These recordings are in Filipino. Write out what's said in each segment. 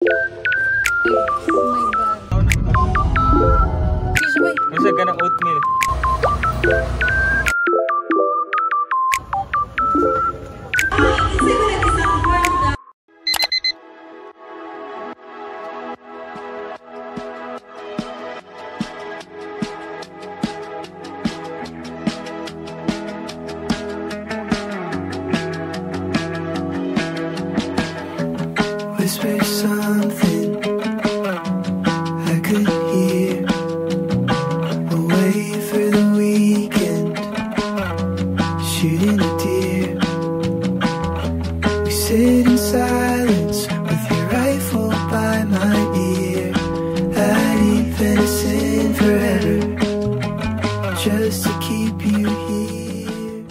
Oh my God. Kisabay. Masa ka ng oatmeal? Whisper something I could hear. We'll wait for the weekend, shooting a deer. We sit in silence with your rifle by my ear. I'd eat venison forever just to keep you here.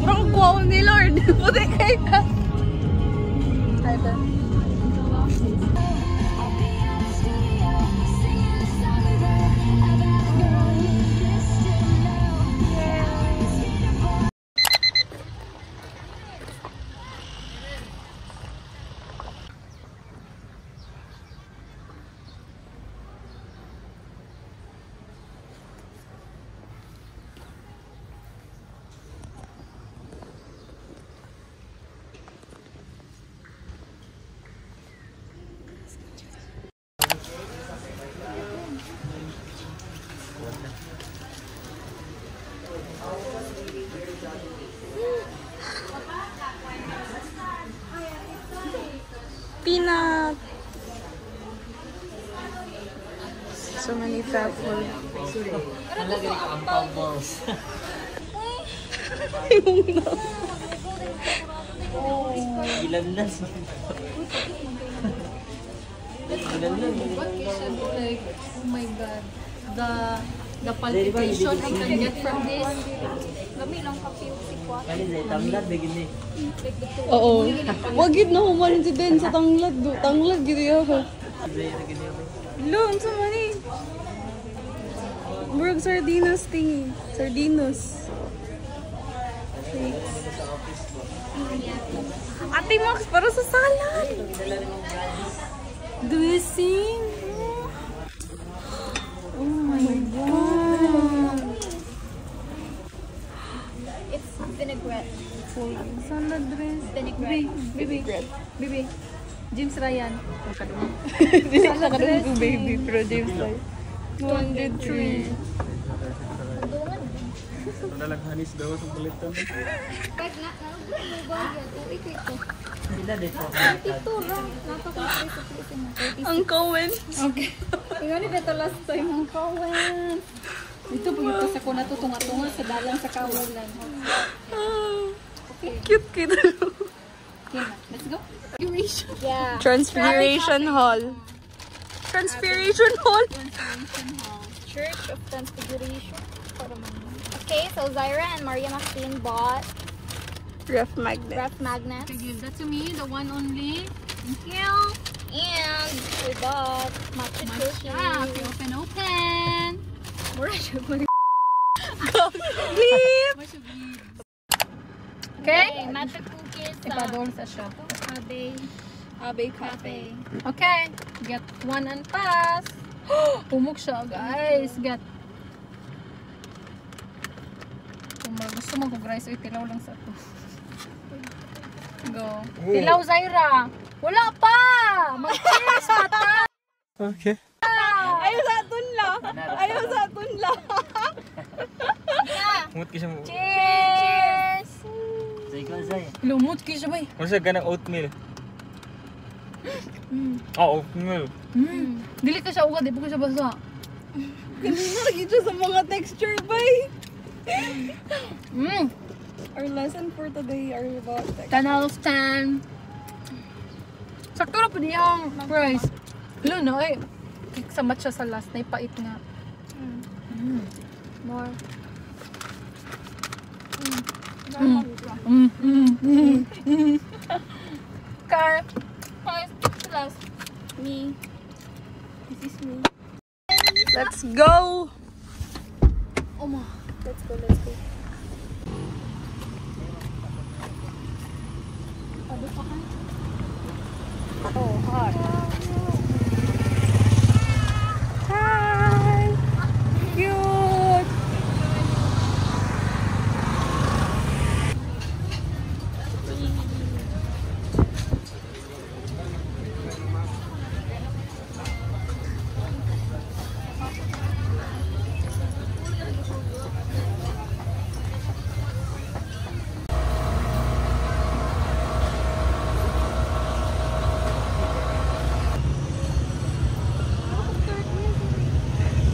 Murang guwaw ni Lord. Puti kayo ka. Peanut. So many fat food. Nalagay ka ang pang balls. Ilan na siya. Ilan na. Like, oh my God. The palpitation I can get from this. Gami lang ka-50 kwa. Tamlad, begin eh. Oo. Wag yun na humalin si Den sa tanglad. Tanglad gitu yun. Lo, ang sama ni. Murag sardinas tingi. Sardinos. Ate Max, para sa salad. Dressing. Oh my God. It's vinaigrette. Salad dress. Vinaigrette. Bibi. James Ryan. Hindi siya kadang to baby pero James like 203. Nalang hanis daw sa kulitan. Pag na, mo ba yan? Uy, ito. Sila dito. Ito lang. Napakasay sa Pilipinas. Ang Cohen. Okay. Ingani dito last time ang kawan. Dito po ito sa kuna to tunga-tunga sa dalang sa kawalan. Okay. Cute. Okay, let's go. Yeah. Transfiguration Hall. Transfiguration Hall. Church of Transfiguration. Okay, so Zyra and Maria Maxine bought Ref magnet. ref magnets. Give that to me, the one only. Thank you. And we bought matcha cookies. Okay, open. Okay, matcha cookies. Ipadol sa siya. Abe Cafe. Okay, get one and pass. Umok siya, guys. Get. Kung gusto mo kung rice, tilaw lang sa to. Go. Tilaw, Zyra. Wala pa! Mag-cheers pa ta! Okay. Ayaw sa atun la. Mut kisya mo. Cheers! Say ko say. Lumot ki siya ba? Masa ka ng oatmeal? Oatmeal. Dili ka siya ugad, di po ka siya basa. Kanina lagi siya sa mga texture bay. Our lesson for today are about texture. 10 out of 10. Sakto na po niyang price. Hello na eh. Sa matcha sa last, na ipait nga. More. Car. Last. Me. This is me. Let's go. Oma. Let's go. Ano pa ka? Oh, hot. Hi! Cute!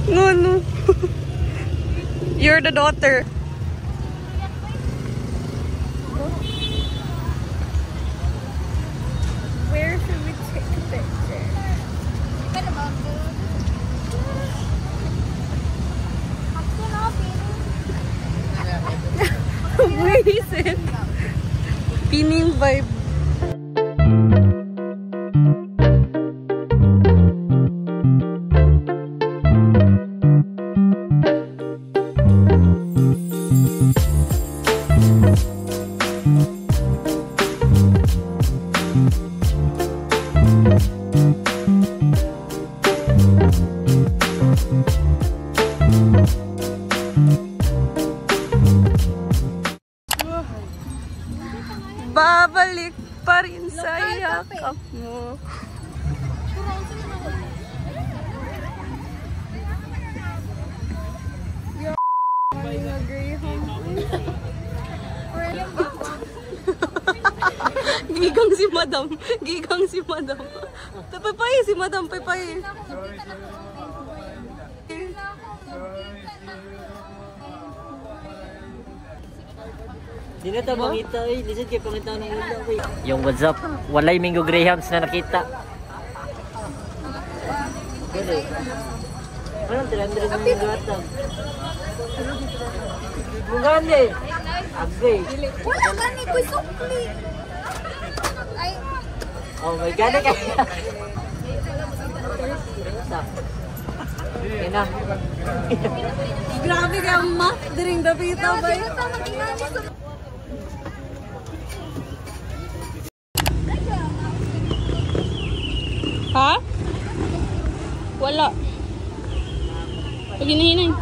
No. You're the daughter. Where should we take a picture? Where is it? Pining vibe. Babalik pa rin sa yakap mo. Gigang si madam. Gigang si madam. Paypay si madam. Paypay. Di na ito makita eh. Listen kayo pangita ng ulo eh. Yung WhatsApp, walay Mingo Grahams na nakita. Anong 300 na yung gatang? Mungani! Agay! Wala gani ko sukli. Ay, Oh my God! Kaya! Yan na. Grabe ka ma. Diring dapita ba yun? Ha? Wala. Pag hinahinay.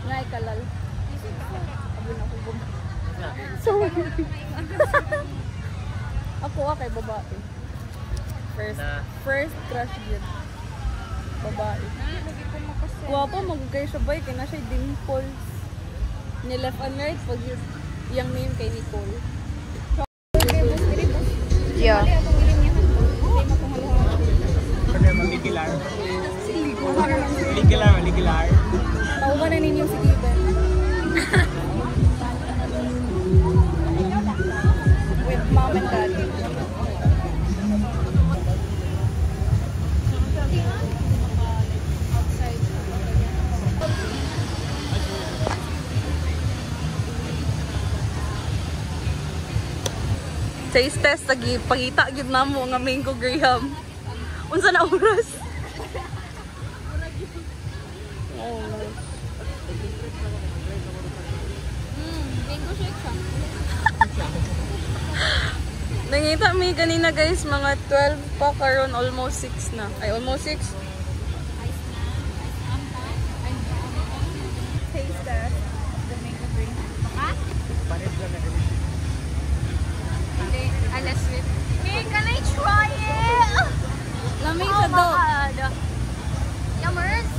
Ngay kalal. Sorry. Ako kay babae. First crush yun. Babae. Guwapo, magugay siya ba? Kaya na siya dimples. Ni left and right, pag yung name kay Nicole. Yeah. Ligilar. Tauhan na ninyo si Steven. With mom and dad. Taste test lagi pangita gid namo nga Mingo Graham. Unsa na oras? mango shake siya. Nangita mi kanina guys, mga 12 pa karon, almost 6 na. Ay, almost 6. Taste test. The mango drink. Ha? Okay, alas sweet. Hey, can I try it? Lamig Oh sa my daw. God. Yummers?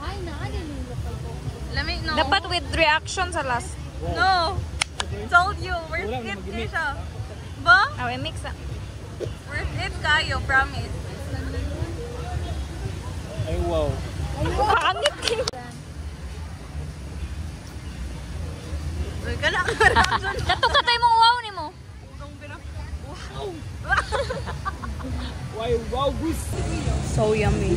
Ay, nakalimutan ko. Lamig, no? Dapat with reaction sa last. No. Told you, worth it din siya. Ba? Awe, mix ah. Worth it kayo, promise. Ay, wow. Pangit kayo. Uy, ka na reaction. Kato-katay mong wow ni mo. Wow, goose. So yummy.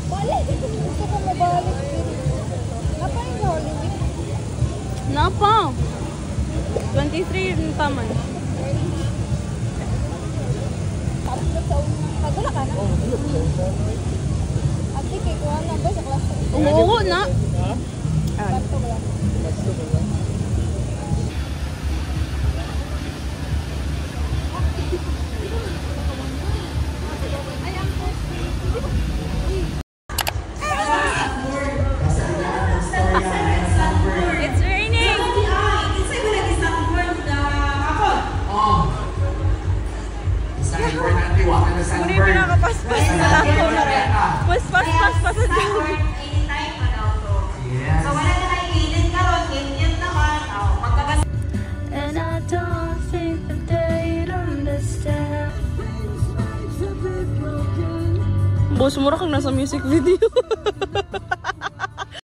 Balik! Gusto ko mabalik. Napa yung Hollywood? Napa. 23 yung taman. Tapos na sa unang. Kagula ka? Ate, kay kuha na ba sa klase? Oo na. Bato ba yan? It's raining. Muna yung pinakapaspas na lang ko. Mas paspas pa sa dami. And I don't think that they'd understand. Boss, mura kang nasa music video.